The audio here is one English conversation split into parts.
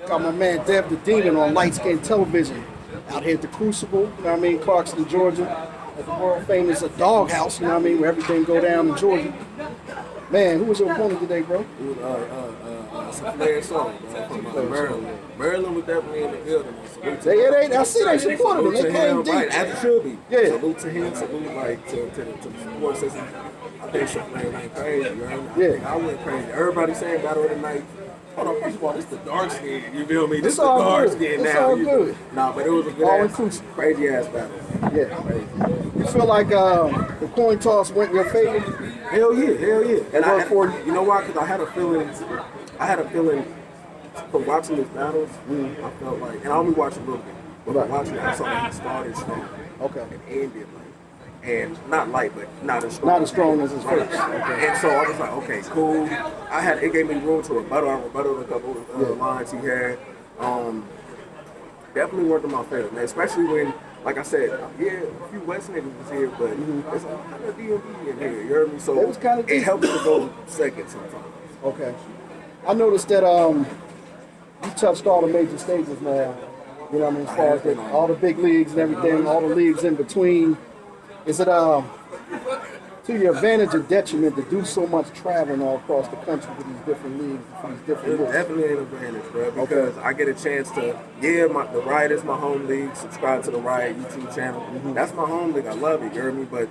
Got my man Dev the Demon on Lightskin Television out here at the Crucible, you know what I mean, Clarkston, Georgia, at the world famous Dawghouse, you know what I mean, where everything go down in Georgia. Man, who was your opponent today, bro? It was SaFlare Soul, from Maryland. Maryland was definitely in the building. I see they supported him. They came deep. Right, as it should be. Yeah. Salute to him, salute like to the support system. I think SaFlare went crazy, you know? Yeah. I went crazy. Everybody saying battle of the night. Hold on, first of all, this is the dark skin, you feel me? This is the dark skin now. It's all good. Nah, but it was a good ass, crazy ass battle. Yeah. Crazy. You feel like the coin toss went in your favor? Hell yeah, hell yeah. And you know why? Because I had a feeling from watching these battles, I felt like, and I only watched a little bit, but from watching it, I saw that he started strong. Okay. And ended light. And not light, but not as strong. Not as strong as his first. Okay. And so I was like, okay, cool. It gave me room to rebuttal. I rebutted a couple of lines he had. Definitely worked in my favor, man. Especially when, like I said, yeah, a few West niggas was here, but there's a lot of DMV in here. You heard me? So it helps to go second sometimes. Okay. I noticed that you touched all the major stages now. You know what I mean? As far as all the big leagues and everything, all the leagues in between. Is it to your advantage or detriment to do so much traveling all across the country with these different leagues, these different It's definitely an advantage, bro, because I get a chance to, the Riot is my home league, subscribe to the Riot YouTube channel. That's my home league, I love it, you hear me? But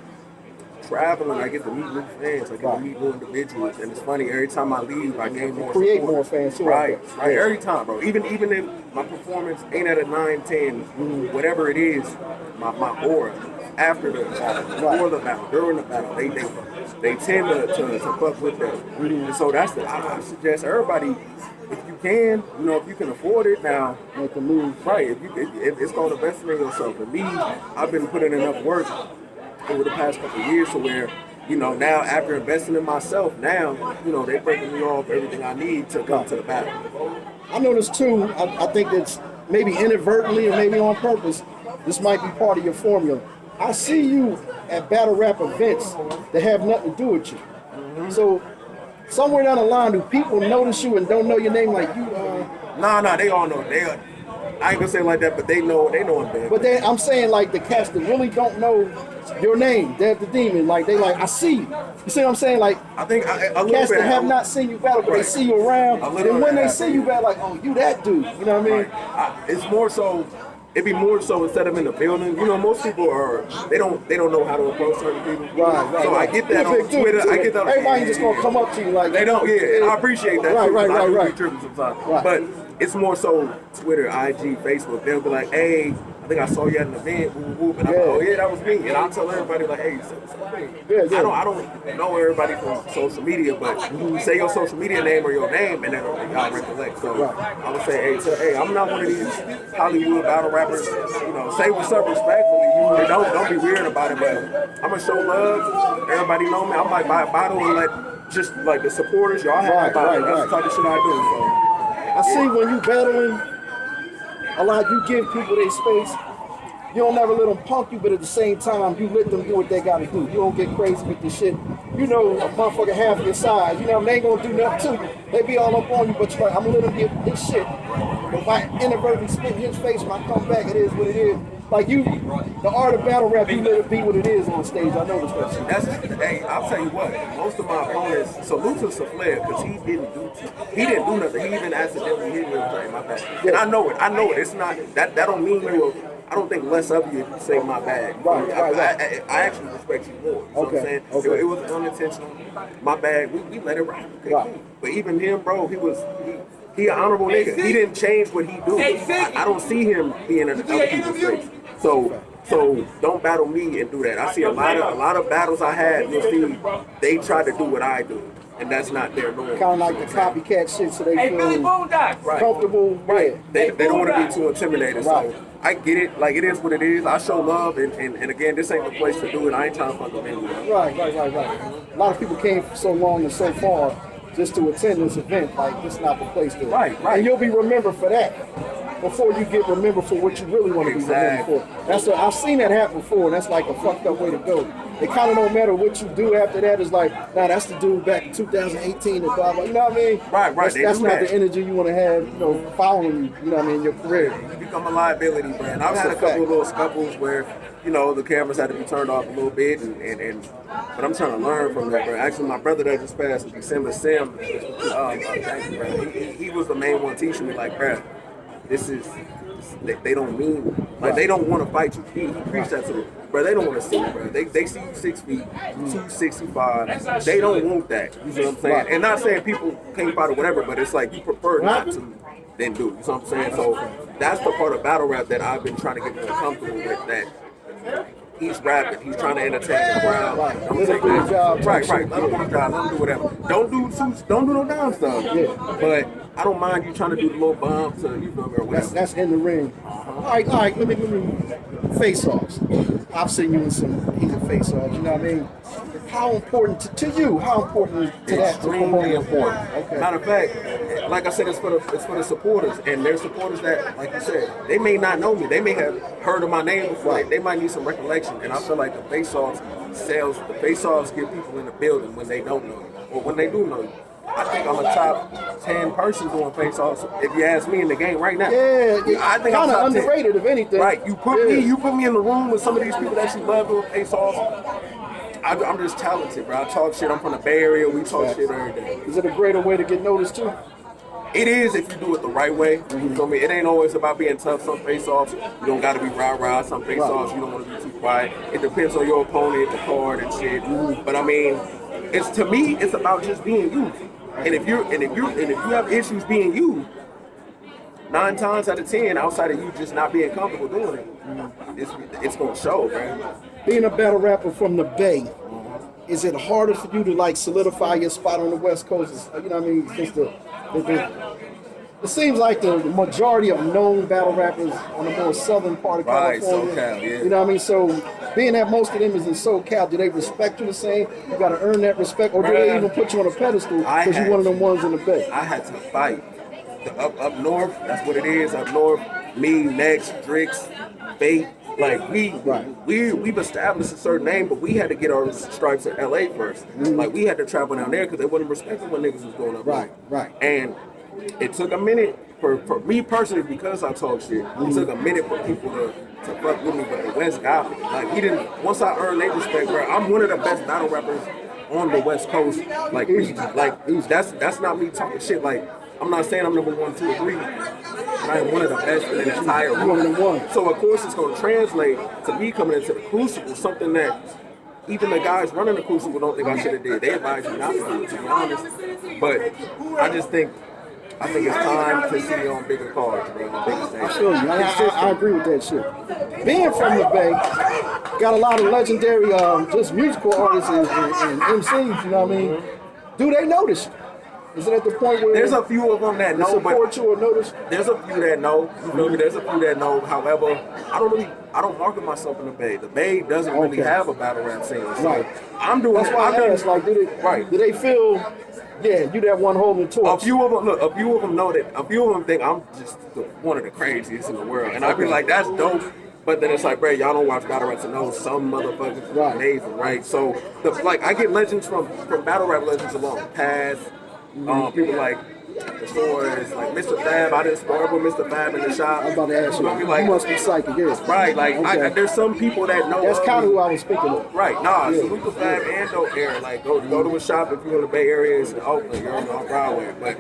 traveling, I get to meet new fans, I get to meet new individuals, and it's funny, every time I leave, I gain more create support. more fans too. Right, every time, bro. Even if my performance ain't at a 9, 10, whatever it is, my aura, after the battle, before the battle, during the battle, they tend to fuck with that. And so I suggest everybody, if you can, if you can afford it now, make the move. Right, if it's called investing in yourself. For me, I've been putting enough work over the past couple of years to where, now after investing in myself, now, they're breaking me off everything I need to come to the battle. I noticed too, I think it's maybe inadvertently or maybe on purpose, this might be part of your formula. I see you at battle rap events that have nothing to do with you. So somewhere down the line, do people notice you and don't know your name like you? Nah, they all know. I ain't gonna say it like that, but they know I'm bad. But I'm saying like the cats that really don't know your name, Dev the Demon, like they like, I see you. You see what I'm saying? Like I think cats that have not seen you battle, but they see you around, and when they see you battle, like, oh, you that dude. You know what I mean? It's more so. It'd be more so instead of in the building. Most people they don't know how to approach certain people. Right. So I get that on Twitter. I get that. Everybody just gonna come up to you like they don't. Yeah, and I appreciate that. Right. Sometimes. But it's more so Twitter, IG, Facebook. They'll be like, hey, I think I saw you at an event, and I'm like, oh yeah, that was me. And I'll tell everybody like, hey, I don't know everybody from social media, but you say your social media name or your name, and then y'all recollect. So I would say, hey, I'm not one of these Hollywood battle rappers. Say what's up respectfully. Don't be weird about it, but I'm gonna show love. Everybody know me. I might buy a bottle and let just like the supporters, y'all have a bottle. That's the type of shit I do. So I see when you battling, a lot you give people their space. You don't never let them punk you, but at the same time, you let them do what they gotta do. You don't get crazy with this shit. A motherfucker half your size. They ain't gonna do nothing to you. They be all up on you, but you're like, I'm gonna let him get his shit. If I inadvertently spit in his face when I come back, it is what it is. Like the art of battle rap, you let it be what it is on stage. I know this person. Hey, I'll tell you what. Most of my opponents, salute to SaFlare, because he didn't do nothing. He even accidentally hit me and my back. And I know it. It's not that don't mean I don't think less of you if you say my bad. Right. I actually respect you more. You know what I'm saying? It was unintentional. My bad. We let it rock. Okay, cool. But even him, bro, he an honorable nigga. He didn't change what he do. I don't see him being in other people's face. So don't battle me and do that. I see a lot of battles I had. You'll see they try to do what I do. And that's not their norm. Kind of like the copycat shit, so they feel comfortable. Right. They don't want to be too intimidated. So I get it. Like, it is what it is. I show love, and again, this ain't the place to do it. I ain't trying to fuck with anyone. Right. A lot of people came for so long and so far just to attend this event. Like, this is not the place to. Right. And you'll be remembered for that. before you get remembered for what you really want to be remembered for. I've seen that happen before, and that's like a fucked up way to go. It kind of don't matter what you do after that. It's like, nah, that's the dude back in 2018 and blah, blah. You know what I mean? Right. That's not the energy you want to have, you know, following you, you know what I mean, your career. You become a liability, man. I've had a couple of little scuffles where, you know, the cameras had to be turned off a little bit, but I'm trying to learn from that, bro. Actually, my brother that just passed, December Sim, thank you, bro. He was the main one teaching me, like, bro, they don't mean, like, they don't want to fight you. He preached that to me. Bro, they don't want to see you, bro. They see you 6 feet, 265. They don't want that. You know what I'm saying? And not saying people can't fight or whatever, but it's like you prefer not to than do. You know what I'm saying? So that's the part of battle rap that I've been trying to get more comfortable with, that he's rapping, he's trying to entertain the crowd. Let him do his job. Right. Let him do his job. Let him do whatever. Don't do no down stuff. Yeah. But I don't mind you trying to do the little bumps, you feel me, or whatever. That's in the ring. All right. Let me face-offs. I've seen you in some heated face-offs. You know what I mean? How important to you? How important to that? Extremely important. Okay. Matter of fact, like I said, it's for the supporters, and there's supporters that, like you said, they may not know me. They may have heard of my name before. Right. They might need some recollection, and I feel like the face-offs get people in the building when they don't know you, or when they do know you. I think I'm a top 10 person doing face-offs, if you ask me, in the game right now. Yeah, I think I'm top underrated 10. If anything. Right, you put me in the room with some of these people that actually love doing face-offs. I'm just talented, bro. I talk shit. I'm from the Bay Area. We talk shit every day. Is it a greater way to get noticed too? It is if you do it the right way. You feel me? It ain't always about being tough. Some face-offs, you don't got to be rah-rah. Some face-offs, you don't want to be too quiet. It depends on your opponent, the card, and shit. But I mean, to me, it's about just being you. And if you have issues being you, 9 times out of 10, outside of you just not being comfortable doing it, it's gonna show, man. Being a battle rapper from the Bay, is it harder for you to like solidify your spot on the West Coast? You know what I mean? Because it seems like the majority of known battle rappers on the more southern part of California. SoCal, yeah. You know what I mean? So being that most of them is in SoCal, do they respect you the same? You got to earn that respect, or do they even put you on a pedestal because you're one of them ones in the Bay? I had to fight. Up north, that's what it is. Up north, me, Next, Drix, Fate. Like we've established a certain name, but we had to get our stripes in LA first. Like we had to travel down there because they wasn't respecting when niggas was going up. Right. And it took a minute for me personally, because I talk shit. It took a minute for people to fuck with me, but the West got me. Like we didn't. Once I earned their respect, bro, I'm one of the best battle rappers on the West Coast. Like that's not me talking shit. Like I'm not saying I'm number 1, 2, or 3. I am one of the best in the entire world. So of course it's going to translate to me coming into the Crucible, something that even the guys running the Crucible don't think I should have did. They advise you not to do it, to be honest. But I think it's time to see you on bigger cards, bro. I feel you. I agree with that shit. Being from the Bay, got a lot of legendary just musical artists and MCs, you know what I mean? Do they notice you? Is it at the point where there's a few of them that know, support you or notice? There's a few that know. You feel me? There's a few that know. However, I don't market myself in the Bay. The Bay doesn't really have a battle rap scene. So right. I'm doing. That's why I asked. Like, do they feel? Yeah, you that one holding the torch. A few of them know that. A few of them think I'm just one of the craziest in the world, and I'd be like, that's dope. But then it's like, bro, y'all don't watch battle rap to know some motherfuckers are amazing, right? So, I get legends from battle rap legends alone. Paz. People like the stores, like Mr. Fab. I didn't spar with Mr. Fab in the shop. I'm about to ask you. You must be psychic, yes. Right, like there's some people that know. That's kind of who I was speaking of. Right, salute the Fab and Dope Air. Like go to a shop if you're in the Bay Area. It's in Oakland, you're on Broadway. But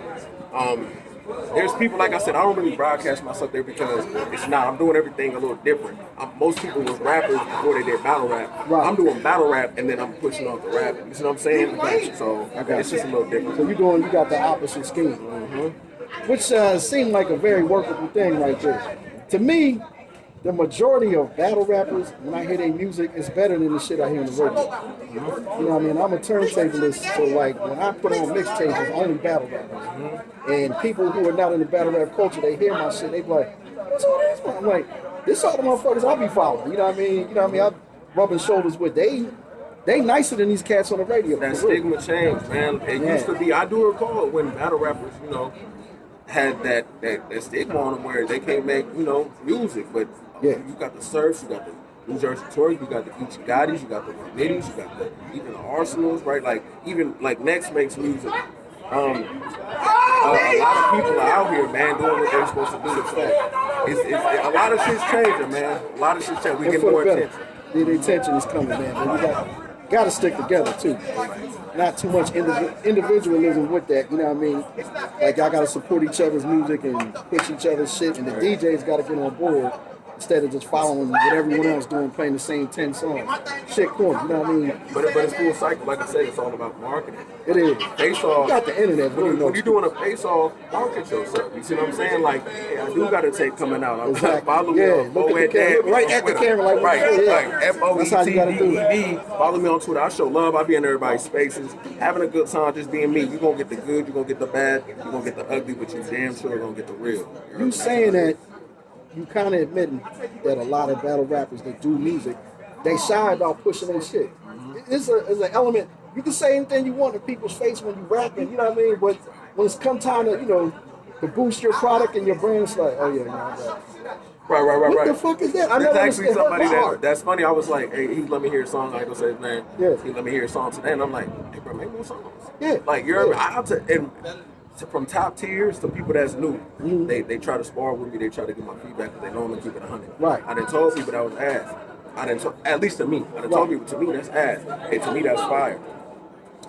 there's people, like I said, I don't really broadcast myself there because it's not. I'm doing everything a little different. Most people was rappers before they did battle rap. Right. I'm doing battle rap and then I'm pushing off the rapping. You see what I'm saying? So it's just a little different. So you got the opposite scheme, which seemed like a very workable thing right there. To me, the majority of battle rappers, when I hear their music, is better than the shit I hear on the radio. You know what I mean? I'm a turntablist, so like when I put on mixtapes, it's only battle rappers. And people who are not in the battle rap culture, they hear my shit, they be like, what's this? I'm like, this all the motherfuckers I'll be following. You know what I mean? I'm rubbing shoulders with. They nicer than these cats on the radio. That stigma changed, man. It used to be. I do recall when battle rappers, had that stigma on them where they can't make, you know, music. But you got the Surfs, you got the New Jersey Tories, you got the Geechee Gottis, you got the Mitties, you got even the Arsenals, right? Like even like Next makes music. A lot of people are out here, man, doing what they're supposed to do. A lot of shit's changing, man. A lot of shit's changing. We get more attention. The attention is coming, man. But we got to stick together too. Not too much individualism with that. You know what I mean? Like y'all got to support each other's music and push each other's shit, and the DJs got to get on board. Instead of just following what everyone else doing, playing the same 10 songs. Shit cool, you know what I mean? But it's full cycle. Like I said, it's all about marketing. It is. Face-off. You got the internet. When you're doing a face-off, market yourself. You see what I'm saying? Like, hey, I do got to take coming out. Exactly. Follow me on Foet Dev. Right at the camera. Like, right. Like FOETDEV. Follow me on Twitter. I show love. I be in everybody's spaces. Having a good time, just being me. You're going to get the good, you're going to get the bad, you're going to get the ugly, but you damn sure going to get the real. You saying that, you kind of admitting that a lot of battle rappers that do music, they shy about pushing their shit. It's an element. You can say anything you want in people's face when you rapping, you know what I mean? But when it's come time to, you know, to boost your product and your brand, it's like, oh yeah, no, Right. What the fuck is that? There's actually somebody that's funny. I was like, hey, he let me hear a song. I ain't gonna say his name. Yeah. He let me hear a song today, and I'm like, hey, bro, make more songs. Yeah. Like from top tiers to people that's new, they try to spar with me. They try to get my feedback because they know I'm gonna keep it 100. Right. I done told people that was ass. At least to me. I done told people, to me that's ass. Hey, to me that's fire.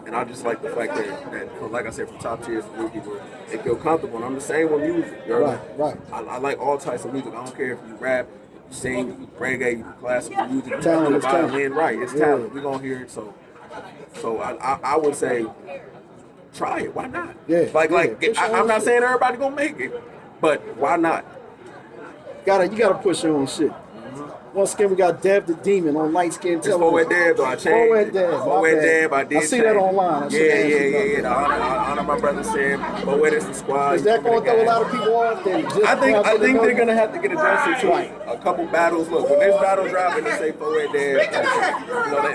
And I just like the fact that like I said, from top tiers to new people, they feel comfortable. And I'm the same with music. Right. I like all types of music. I don't care if you rap, you sing, you reggae, you classical music, you play the violin. Right. It's talent. We're gonna hear it. So I would say, try it. Why not? Yeah. I'm not saying everybody gonna make it, but why not? You gotta push your own shit. Once again, we got Dev the Demon on Lightskin Television. It's Foet Dev, though. I changed Foet Dev. Foet Dev, I did. I see that online. Yeah. The honor my brother said, Foet is the squad. Is that going to throw a lot of people off? I think they're going to have to get adjusted to a couple battles. Look, when this battle drop and they say Foet Dev,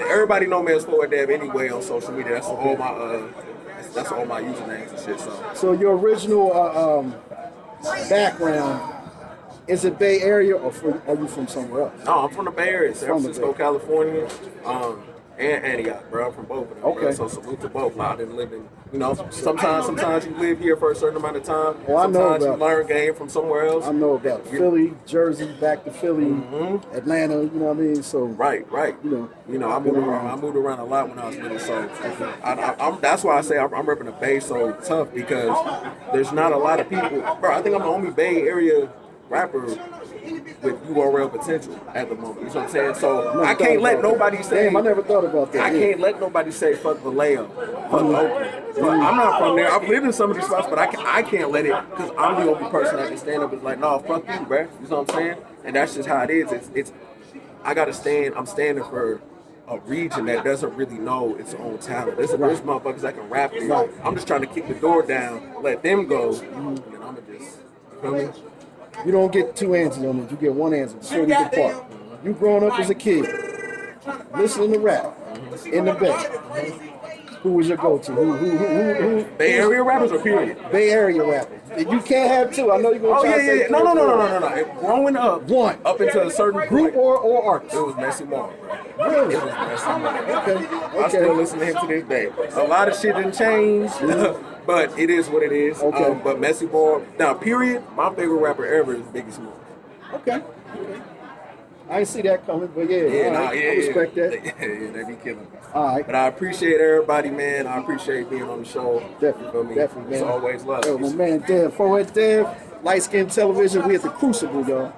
everybody know me as Foet Dev anyway on social media. That's all my usernames and shit. So your original background, is it Bay Area or are you from somewhere else? No, I'm from the Bay Area, San Francisco, California, and Antioch, bro. I'm from both of them. Okay. Bro. So salute to both. I didn't live in, sometimes you live here for a certain amount of time. Well, sometimes you learn game from somewhere else. I know about Philly, Jersey, back to Philly, Atlanta. You know what I mean? So right. I moved around a lot when I was little. So that's why I say I'm repping the Bay so tough, because there's not a lot of people. Bro, I think I'm the only Bay Area rapper with URL potential at the moment. You know what I'm saying? So I can't let nobody say. Damn, I never thought about that. I can't let nobody say fuck Vallejo, fuck Oakland. I'm not from there. I've lived in some of these spots, but I can't let it, because I'm the only person that can stand up and is like, no, fuck you, bruh. You know what I'm saying? And that's just how it is. It's I gotta stand. I'm standing for a region that doesn't really know its own talent. There's motherfuckers that can rap. Right. I'm just trying to kick the door down, let them go, and then I'm gonna just, you feel me? You don't get two answers on it. You get one answer. So you depart. You growing up as a kid, listening to rap in the Bay. Who was your go-to? Who? Bay Area rappers or period? Bay Area rappers. You can't have two. I know you're gonna try to say No. Growing up, up into a certain group or artist. It was Messy Mark, bro. Really? It was Messy Mark. Okay. I still listen to him to this day. A lot of shit didn't change. But it is what it is. Okay. But Messy Boy, now period, my favorite rapper ever is Biggie Smalls. Okay. I didn't see that coming, but I respect that. Yeah, they be killing me. All right. But I appreciate everybody, man. I appreciate being on the show. Definitely, man. It's always love. Yo, my man Dev, Foet Dev, Lightskin Television. We at the Crucible, y'all.